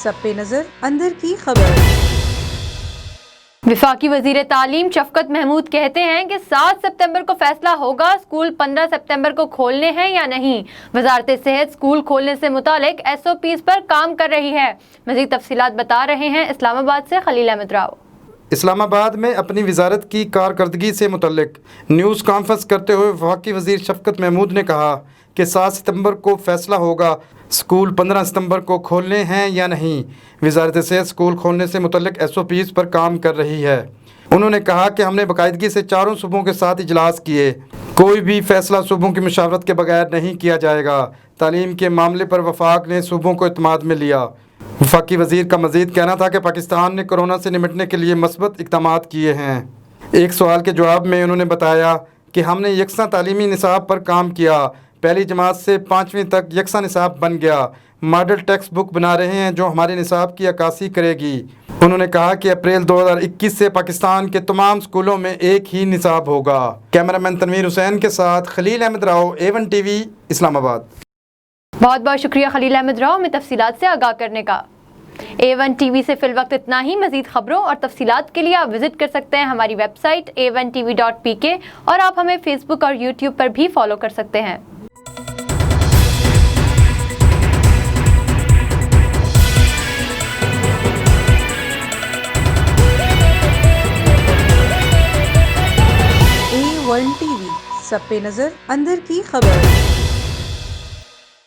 सब पे नजर अंदर की खबर। वफाकी वजीर तालीम शफकत महमूद कहते हैं कि 7 सितंबर को फैसला होगा स्कूल 15 सितंबर को खोलने हैं या नहीं। वजारत सेहत स्कूल खोलने से मुतालिक SOPs पर काम कर रही है। मज़ीद तफसीलात बता रहे हैं इस्लामाबाद से खलील अहमद राव। इस्लामाबाद में अपनी वजारत की कारकर्दगी से मुतल्लिक न्यूज़ कॉन्फ्रेंस करते हुए वफाकी वज़ीर शफकत महमूद ने कहा कि 7 सितंबर को फैसला होगा स्कूल 15 सितंबर को खोलने हैं या नहीं। वजारत सेहत स्कूल खोलने से मुतल्लिक SOPs पर काम कर रही है। उन्होंने कहा कि हमने बाकायदगी से चारों सूबों के साथ इजलास किए, कोई भी फैसला सूबों की मशावरत के बगैर नहीं किया जाएगा। तालीम के मामले पर वफाक ने सूबों को इत्मीनान में लिया। वफाकी वज़ीर का मज़ीद कहना था कि पाकिस्तान ने कोरोना से निपटने के लिए मस्बत इक़दामात किए हैं। एक सवाल के जवाब में उन्होंने बताया कि हमने यकसा तालीमी निसाब पर काम किया, पहली जमात से 5वीं तक यकसा निसाब बन गया। मॉडल टेक्स्ट बुक बना रहे हैं जो हमारे निसाब की अक्कासी करेगी। उन्होंने कहा कि अप्रैल 2021 से पाकिस्तान के तमाम स्कूलों में एक ही निसाब होगा। कैमरामैन तनवीर हुसैन के साथ खलील अहमद राव, A1 TV, इस्लामाबाद। बहुत बहुत शुक्रिया खलील अहमद राव में तफसीलात से आगाह करने का। A1 TV से फिल वक्त इतना ही। मज़ीद खबरों और तफसीलात के लिए आप विजिट कर सकते हैं हमारी वेबसाइट a1tv.pk और आप हमें फेसबुक और यूट्यूब पर भी फॉलो कर सकते हैं। A1 TV, सब पे नजर अंदर की खबर।